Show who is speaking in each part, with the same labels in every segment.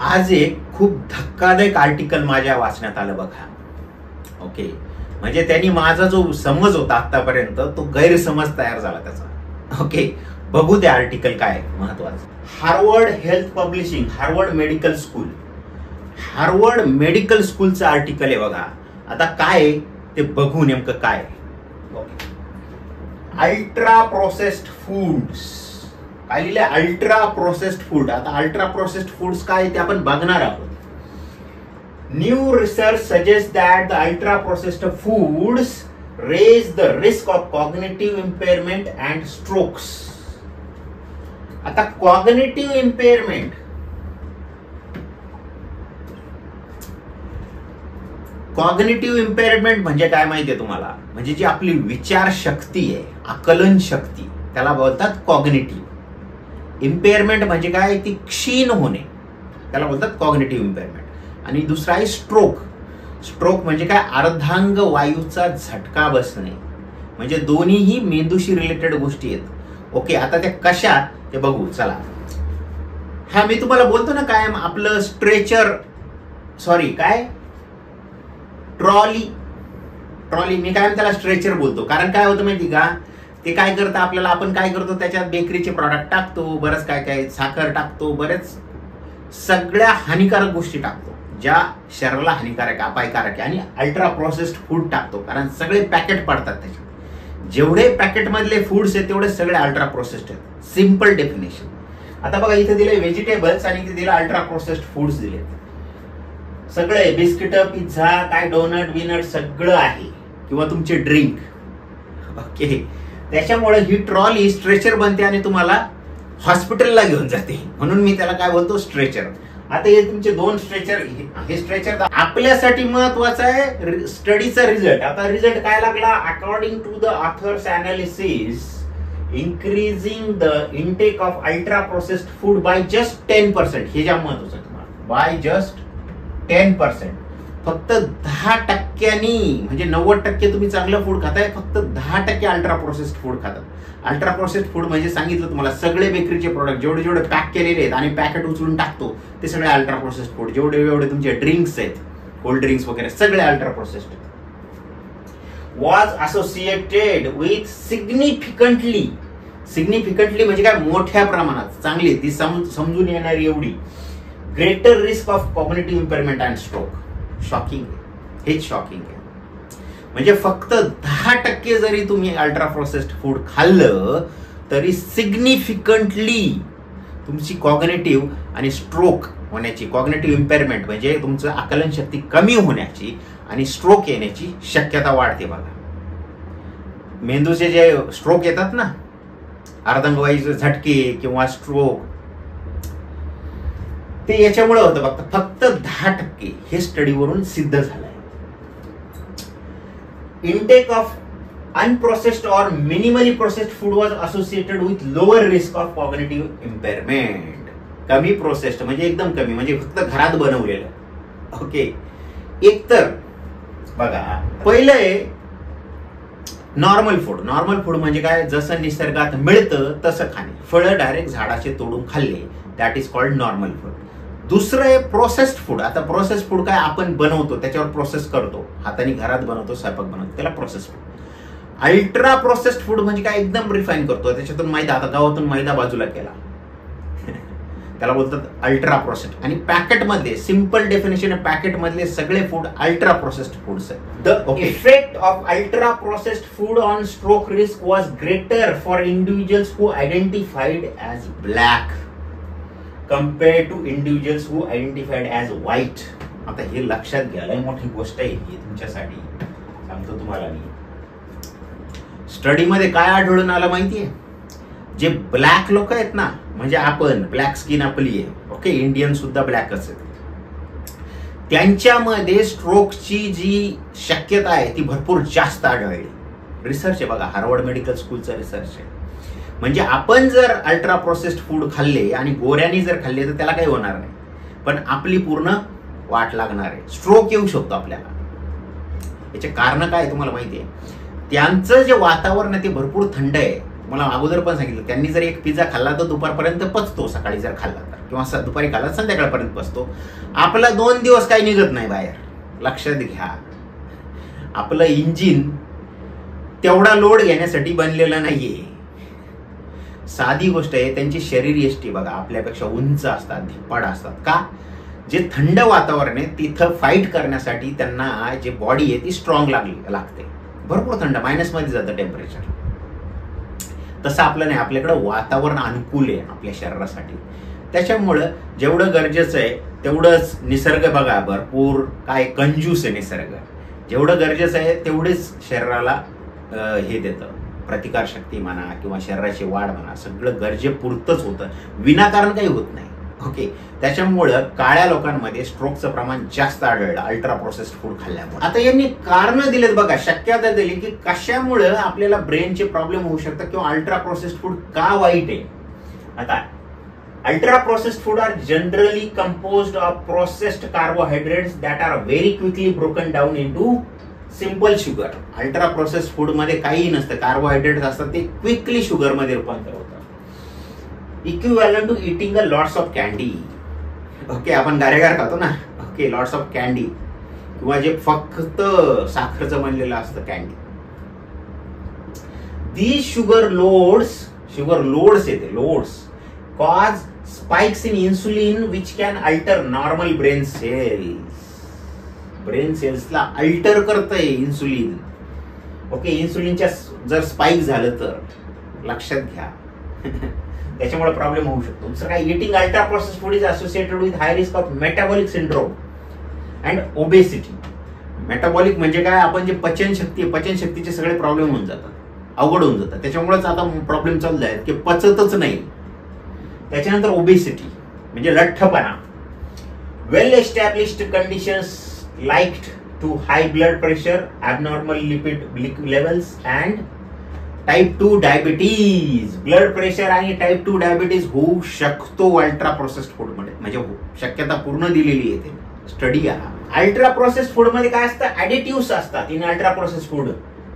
Speaker 1: आज एक खूप धक्कादायक आर्टिकल माझ्या वाचण्यात आलं बघा. ओके, म्हणजे त्यांनी माझा जो समज होता आतापर्यंत तो गैरसमज तयार झाला त्याचा. ओके, बघू ते आर्टिकल काय महत्वाचं. Harvard health publishing, Harvard medical school, Harvard medical स्कूलचं आर्टिकल आहे बघा. आता काय ते बघू नेमकं काय. अल्ट्रा प्रोसेस्ड फूड्स, काय लिहिले? Ultra processed food. आता अल्ट्रा प्रोसेस्ड फूड्स काय ते आपण बघणार आहोत. New research suggest that the ultra processed foods raise the risk of cognitive impairment and strokes. आता कॉग्निटिव्ह इम्पेअरमेंट, कॉग्निटिव्ह इम्पेअरमेंट म्हणजे काय माहितीये तुम्हाला? म्हणजे जी आपली विचार शक्ती आहे, आकलन शक्ती, त्याला बोलतात कॉग्निटिव्ह. इम्पेअरमेंट म्हणजे काय? ती क्षीण होणे, त्याला बोलतात कॉग्निटिव्ह इम्पेअरमेंट. आणि दुसरा आहे स्ट्रोक. स्ट्रोक म्हणजे काय? अर्धांग वायूचा झटका बसणे. म्हणजे दोन्हीही मेंदूशी रिलेटेड गोष्टी आहेत. ओके, आता त्या कशा ते बघू चला. हा, मी तुम्हाला बोलतो ना काय आपलं स्ट्रेचर, सॉरी काय ट्रॉली, ट्रॉली मी काय त्याला स्ट्रेचर बोलतो. कारण काय होतं माहिती का, ते काय करतं आपल्याला, आपण काय करतो त्याच्यात बेकरीचे प्रॉडक्ट टाकतो, बरंच काय काय साखर टाकतो, बरेच सगळ्या हानिकारक गोष्टी टाकतो ज्या शरीराला हानिकारक अपायकारक आहे, आणि अल्ट्रा प्रोसेस्ड फूड टाकतो कारण सगळे पॅकेट पडतात त्याच्यात. जेवढे पॅकेट मधले फूड्स आहेत तेवढे सगळे अल्ट्रा प्रोसेस्ड आहेत. Simple definition. आता बघा इथे दिले व्हेजिटेबल्स आणि इथे दिलं अल्ट्रा प्रोसेस्ड फूड्स दिलेत. सगळे बिस्किट, पिझ्झा, काय डोनट बिनट सगळं आहे, किंवा तुमचे ड्रिंक. ओके, त्याच्यामुळे ही ट्रॉली स्ट्रेचर बनते आणि तुम्हाला हॉस्पिटलला घेऊन जाते, म्हणून मी त्याला काय बोलतो स्ट्रेचर. आता हे तुमचे दोन स्ट्रेचर, हे स्ट्रेचर आपल्यासाठी महत्वाचं आहे. स्टडीचा रिझल्ट, आता रिझल्ट काय लागला? According to the authors analysis, increasing the intake of ultra processed food by just 10%. हे ज्या महत्वाचं तुम्हाला, बाय जस्ट 10%. फक्त 10%, म्हणजे 90% तुम्ही चांगलं फूड खाताय, फक्त 10% अल्ट्रा प्रोसेस्ड फूड खातात. अल्ट्रा प्रोसेस्ड फूड म्हणजे सांगितलं तुम्हाला सगळे बेकरीचे प्रोडक्ट जेवढे जेवढे पॅक केलेले आहेत आणि पॅकेट उचलून टाकतो ते सगळे अल्ट्रा प्रोसेस्ड फूड. जेवढे जेवढे तुमचे ड्रिंक्स आहेत, कोल्ड ड्रिंक्स वगैरे सगळे अल्ट्रा प्रोसेस्ड आहेत. Was associated with significantly, significantly म्हणजे काय? मोठ्या प्रमाणात, चांगली, ती समजून येणारी एवढी, greater risk of cognitive impairment and stroke. Shocking, हेच शॉकिंग आहे. म्हणजे फक्त 10% जरी तुम्ही अल्ट्रा प्रोसेस्ड फूड खाल्लं तरी सिग्निफिकंटली तुमची कॉग्निटिव्ह आणि स्ट्रोक होण्याची, कॉग्निटिव्ह इम्पेअरमेंट म्हणजे तुमचं आकलन शक्ती कमी होण्याची आणि स्ट्रोक येण्याची शक्यता वाढते. बघा, मेंदूचे जे स्ट्रोक येतात ना, अर्धांगवायूचे झटके किंवा स्ट्रोक, ते याच्यामुळे होतं फक्त 10%. हे स्टडीवरून सिद्ध झालंय. इनटेक ऑफ अनप्रोसेस्ड और minimally processed food was associated with lower risk of cognitive इम्पेअरमेंट. कमी प्रोसेस्ड म्हणजे एकदम कमी, म्हणजे फक्त घरात बनवलेलं. ओके, एकतर बघा पहिलं आहे नॉर्मल फूड. नॉर्मल फूड म्हणजे काय? जसं निसर्गात मिळतं तसं खाणे. फळं डायरेक्ट झाडाचे तोडून खाल्ले, that is called normal food. दुसरं आहे प्रोसेस्ड फूड. आता प्रोसेस्ड फूड काय? आपण बनवतो, त्याच्यावर प्रोसेस करतो, हाताने घरात बनवतो, स्वयंपाक बनवतो, त्याला processed food. Ultra processed food म्हणजे काय? एकदम रिफाईन करतो, त्याच्यातून मैदा, आता गावातून मैदा बाजूला केला, त्याला बोलतात अल्ट्रा प्रोसेस्ड. आणि पॅकेट मधले, सिंपल डेफिनेशन आहे, पॅकेट मधले सगळे फूड अल्ट्रा प्रोसेस्ड फूड्स आहेत. The effect of ultra processed food on stroke risk was greater for individuals who identified as black compared to individuals who identified as white. आता हे लक्षात घ्या, लय मोठी गोष्ट आहे ही तुमच्यासाठी, सांगतो तुम्हाला मी. स्टडीमध्ये काय आढळून आलं माहितीये? जे ब्लॅक लोक आहेत ना, म्हणजे आपण, ब्लॅक स्किन आपली आहे, ओके, इंडियन सुद्धा ब्लॅकच आहेत, त्यांच्यामध्ये स्ट्रोकची जी शक्यता आहे ती भरपूर जास्त आढळली. रिसर्च आहे बघा, हार्वर्ड मेडिकल स्कूलचा रिसर्च आहे. म्हणजे आपण जर अल्ट्रा प्रोसेस्ड फूड खाल्ले आणि गोऱ्यानी जर खाल्ले तर त्याला काही होणार नाही, पण आपली पूर्ण वाट लागणार आहे, स्ट्रोक येऊ शकतो आपल्याला. याचे कारण काय तुम्हाला माहिती आहे? त्यांचं जे वातावरण आहे ते भरपूर थंड आहे. मला अगोदर पण सांगितलं, त्यांनी जर एक पिझ्झा खाल्ला तर दुपारपर्यंत पचतो, सकाळी जर खाल्ला तर, किंवा दुपारी खाल्ला संध्याकाळपर्यंत बसतो. आपला 2 दिवस काही निघत नाही बाहेर. लक्षात घ्या, आपलं इंजिन तेवढा लोड घेण्यासाठी बनलेलं नाहीये. साधी गोष्ट आहे, त्यांची शरीर यष्टी बघा आपल्यापेक्षा उंच असतात, धिप्पाड असतात. का? जे थंड वातावरण आहे तिथं फाईट करण्यासाठी त्यांना जे बॉडी आहे ती स्ट्रॉंग लागते. भरपूर थंड मायनसमध्ये जातं टेम्परेचर. तसं आपलं नाही, आपल्याकडं वातावरण अनुकूल आहे आपल्या शरीरासाठी. त्याच्यामुळं जेवढं गरजेचं आहे तेवढंच निसर्ग बघा भरपूर काय कंजूस आहे निसर्ग. जेवढं गरजेचं आहे तेवढेच शरीराला हे देतं, प्रतिकारशक्ती म्हणा किंवा शरीराची वाढ म्हणा, सगळं गरजेपुरतंच होतं, विनाकारण काही होत नाही. ओके, त्याच्यामुळं काळ्या लोकांमध्ये स्ट्रोकचं प्रमाण जास्त आढळलं अल्ट्रा प्रोसेस्ड फूड खाल्ल्यामुळे. आता यांनी कारण दिलेत बघा, शक्यता दिली की कशामुळं आपल्याला ब्रेनचे प्रॉब्लेम होऊ शकतात किंवा अल्ट्रा प्रोसेस्ड फूड का वाईट आहे. आता ultra processed food are generally composed of processed carbohydrates that are very quickly broken down into simple sugar. Ultra processed food मध्ये काही नसतं, कार्बोहायड्रेट्स असतात, ते क्विकली शुगर मध्ये रूपांतर होतात. Equivalent to eating a lots of candy. Okay, आपण गारेगार खातो ना, ओके, लॉट्स ऑफ कॅन्डी किंवा जे फक्त साखरचं बनलेलं असतं कॅन्डी. दी शुगर लोड्स येते, loads cause spikes in insulin which can alter normal brain cells. Brain सेल्सला अल्टर करतंय इन्सुलिन. ओके, इन्सुलिनच्या जर स्पाइक झालं तर लक्षात घ्या त्याच्यामुळे प्रॉब्लेम होऊ शकतो. दुसरं काय, eating ultra processed food is associated with high risk of metabolic syndrome and obesity. Metabolic म्हणजे काय, आपण जे पचनशक्तीचे सगळे प्रॉब्लेम होऊन जातात, अवघड होऊन जातात. त्याच्यामुळेच आता प्रॉब्लेम चालले आहेत की पचतच नाही. त्याच्यानंतर ओबेसिटी म्हणजे लठ्ठपणा. Well established conditions linked to high blood pressure, abnormal lipid levels and type 2 diabetes. Blood pressure आणि टाईप 2 डायबिटीज होऊ शकतो अल्ट्रा प्रोसेस्ड फूड मध्ये, म्हणजे शक्यता पूर्ण दिलेली आहे. स्टडी आहे. अल्ट्रा प्रोसेस्ड फूड मध्ये काय असतं, ऍडिटिव्हस असतात in ultra processed food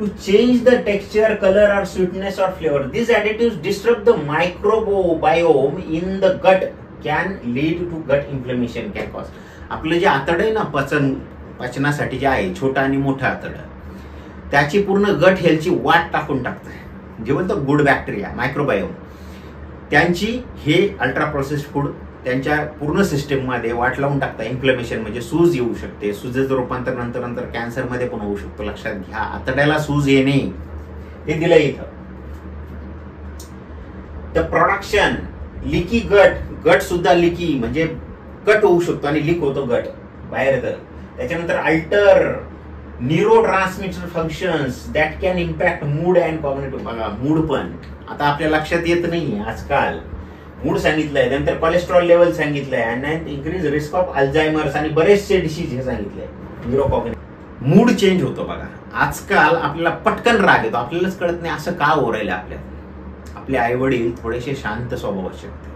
Speaker 1: to change the texture, colour और स्वीटनेस और flavour. This additives disturb the microbiome in the gut, can lead to gut inflammation, can cause. आपलं जे आतड आहे ना, पचनासाठी जे आहे, छोटा आणि मोठा आतड, त्याची पूर्ण गट हेल्थची वाट टाकून टाकतं. जे बोलतो गुड बॅक्टेरिया, मायक्रोबायोम, त्यांची हे अल्ट्रा प्रोसेस्ड फूड त्यांच्या पूर्ण सिस्टीममध्ये वाट लावून टाकतं. इन्फ्लेमेशन म्हणजे सूज येऊ शकते, सूजेचं रूपांतर नंतर कॅन्सरमध्ये पण होऊ शकतो. लक्षात घ्या, आतड्याला सूज येणे हे दिलं इथं. द प्रोडक्शन लिकी गट सुद्धा लिकी म्हणजे कट होऊ शकतो आणि लीक होतो गट बाहेर येतं. त्याच्यानंतर alter neurotransmitter functions that can impact mood and cognitive. बघा, मूड पण आता आपल्या लक्षात येत नाही आजकाल. मूड सांगितलंय, नंतर कोलेस्ट्रॉल लेवल सांगितलंय, आणि इंक्रीज रिस्क ऑफ अल्झायमर्स आणि बरेचसे डिसीज हे सांगितलंय. न्यूरोकॉग्निटिव्ह मूड चेंज होतो. बघा, आजकाल आपल्याला पटकन राग येतो, आपल्यालाच कळत नाही असं का होऊ राहिलं. आपले आई वडील थोडेसे शांत स्वभावाचे होते.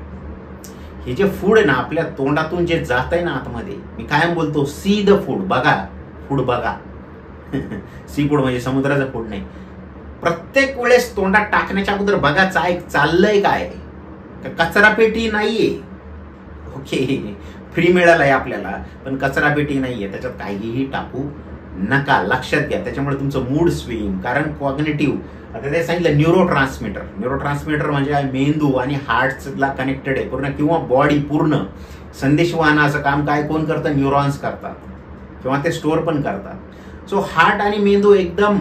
Speaker 1: हे जे फूड आहे ना, आपल्या तोंडातून जे जात आहे ना आतमध्ये, मी कायम बोलतो सी द फूड, बघा फूड बघा. सी फूड म्हणजे समुद्राचं फूड नाही. प्रत्येक वेळेस तोंडात टाकण्याच्या अगोदर बघा चाललंय काय, कचरा पेटी नाहीये. ओके, फ्री मिळालंय आपल्याला, पण कचरा पेटी नाहीये, त्याच्यात काहीही टाकू नका. लक्षात घ्या, त्याच्यामुळे तुमचं मूड स्विंग. कारण कॉग्निटिव्ह, आता ते सांगितलं न्यूरोट्रान्समिटर म्हणजे काय, मेंदू आणि हार्टला कनेक्टेड आहे पूर्ण, किंवा बॉडी पूर्ण संदेश वाहनाचं काम काय कोण करतं, न्यूरॉन्स करतात किंवा ते स्टोअर पण करतात. सो हार्ट आणि मेंदू एकदम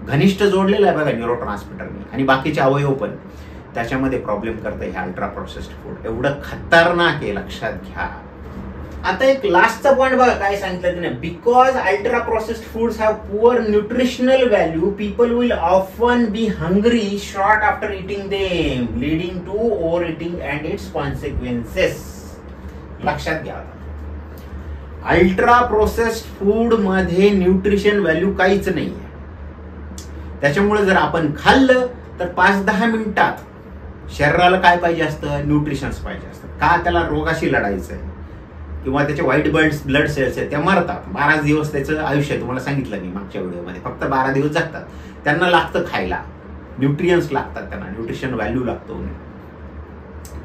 Speaker 1: घनिष्ठ जोडलेला आहे बघा न्यूरोट्रान्समिटरने, आणि बाकीचे अवयव पण त्याच्यामध्ये प्रॉब्लेम करतं हे अल्ट्रा प्रोसेस्ड फूड. एवढं खतरनाक आहे, लक्षात घ्या. आता एक लास्टचा पॉइंट बघा काय सांगितलं त्याने. Because ultra processed foods have poor nutritional value, people will often be hungry short after eating them, leading to overeating and its consequences. लक्षात घ्या, अल्ट्रा प्रोसेस्ड फूड मध्ये न्यूट्रिशन व्हॅल्यू काहीच नाही. त्याच्यामुळे जर आपण खाल्लं तर 5-10 मिनिटात शरीराला काय पाहिजे असतं, न्यूट्रिशन्स पाहिजे असतं. का, त्याला रोगाशी लढायचं आहे किंवा त्याचे व्हाईट ब्लड सेल्स आहेत त्या मरतात. 12 दिवस त्याचं आयुष्य आहे, तुम्हाला सांगितलं मी मागच्या व्हिडिओमध्ये, फक्त 12 दिवस जगतात. त्यांना लागतं खायला, न्यूट्रियन्स लागतात, त्यांना न्यूट्रिशन व्हॅल्यू लागतो.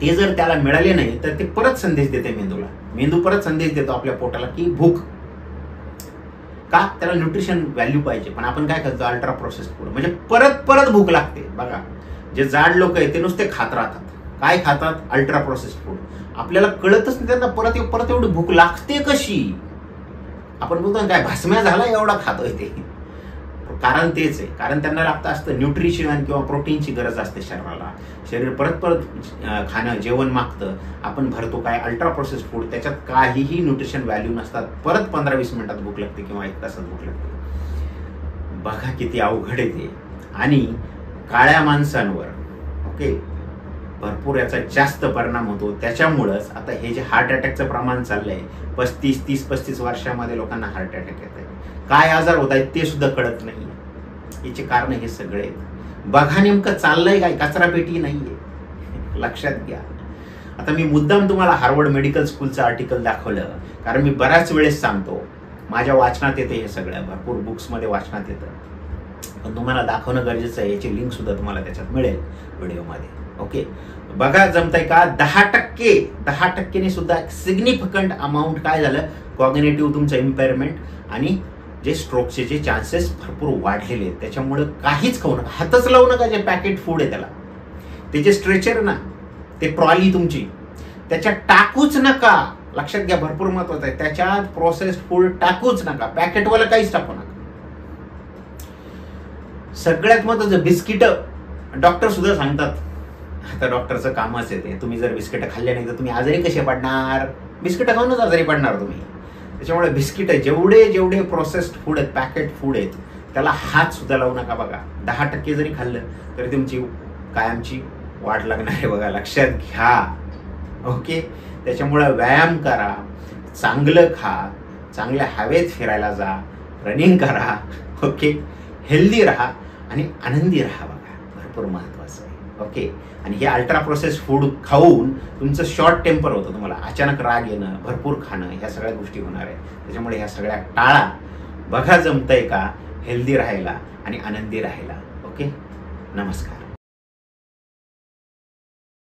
Speaker 1: ते जर त्याला मिळाले नाही तर ते परत संदेश देते मेंदूला. मेंदू परत संदेश देतो आपल्या पोटाला की भूक. का? त्याला न्यूट्रिशन व्हॅल्यू पाहिजे. पण आपण काय करतो? Ultra processed food. म्हणजे परत परत भूक लागते. बघा, जे जाड लोक आहेत ते नुसते खात राहतात. काय खातात? Ultra processed food. आपल्याला कळतच नाही त्यांना परत एवढी भूक लागते कशी. आपण बोलतो काय भस्म्या झाला एवढा खातोय ते. कारण तेच आहे. कारण त्यांना लागतं असतं न्यूट्रिशन किंवा प्रोटीनची गरज असते शरीराला. शरीर परत खाणं जेवण मागतं. आपण भरतो काय? Ultra processed food. त्याच्यात काहीही न्यूट्रिशन व्हॅल्यू नसतात. परत 15-20 मिनिटात भूक लागते किंवा 1 तासात भूक लागते. बघा किती अवघड आहे ते. आणि काळ्या माणसांवर ओके भरपूर याचा जास्त परिणाम होतो. त्याच्यामुळंच आता हे जे हार्ट अटॅकचं प्रमाण चाललंय 30-35 वर्षामध्ये लोकांना हार्ट अटॅक येत आहे. काय आजार होत आहेत ते सुद्धा कळत नाही. याचे कारण हे सगळे आहेत. बघा नेमकं चाललंय काय? कचरा पेटी नाहीये. लक्षात घ्या. आता मी मुद्दाम तुम्हाला हार्वर्ड मेडिकल स्कूलचं आर्टिकल दाखवलं कारण मी बऱ्याच वेळेस सांगतो माझ्या वाचनात येते हे सगळं. भरपूर बुक्समध्ये वाचनात येतं. पण तुम्हाला दाखवणं गरजेचं आहे. याची लिंक सुद्धा तुम्हाला त्याच्यात मिळेल व्हिडिओमध्ये. ओके, बघा जमतंय का? 10% सुद्धा सिग्निफिकंट अमाऊंट काय झालं? कॉग्निटिव्ह तुमचं इम्पेअरमेंट आणि जे स्ट्रोकचे जे चान्सेस भरपूर वाढलेले आहेत. त्याच्यामुळे काहीच खाऊ नका. हातच लावू नका. जे पॅकेट फूड आहे त्याला, ते जे स्ट्रेचर ना, ते ट्रॉली तुमची, त्याच्यात टाकूच नका. लक्षात घ्या, भरपूर महत्वाचं आहे. त्याच्यात प्रोसेस्ड फूड टाकूच नका. पॅकेटवाला काहीच टाकू नका. सगळ्यात महत्वाचं बिस्किट. डॉक्टर सुद्धा सांगतात. आता डॉक्टरचं कामच आहे. तुम्ही जर बिस्किट खाल्ले नाही तर तुम्ही आजारी कसे पडणार? बिस्किट खाऊनच आजारी पडणार तुम्ही. त्याच्यामुळे बिस्किट जेवढे प्रोसेस्ड फूड आहेत, पॅकेट फूड आहेत, त्याला हात सुद्धा लावू नका. बघा 10% जरी खाल्लं तरी तुमची कायमची वाट लागणार आहे. बघा लक्षात घ्या. ओके, त्याच्यामुळे व्यायाम करा, चांगलं खा, चांगल्या हवेत फिरायला जा, रनिंग करा. ओके, हेल्दी राहा आणि आनंदी राहा. बघा भरपूर महत्वाचं आहे. ओके, आणि हे अल्ट्रा प्रोसेस्ड फूड खाऊन तुमचं शॉर्ट टेम्पर होतं. तुम्हाला अचानक राग येणं, भरपूर खाणं, ह्या सगळ्या गोष्टी होणार आहे. त्याच्यामुळे ह्या सगळ्या टाळा. बघा जमतंय का हेल्दी राहायला आणि आनंदी राहायला. ओके, नमस्कार.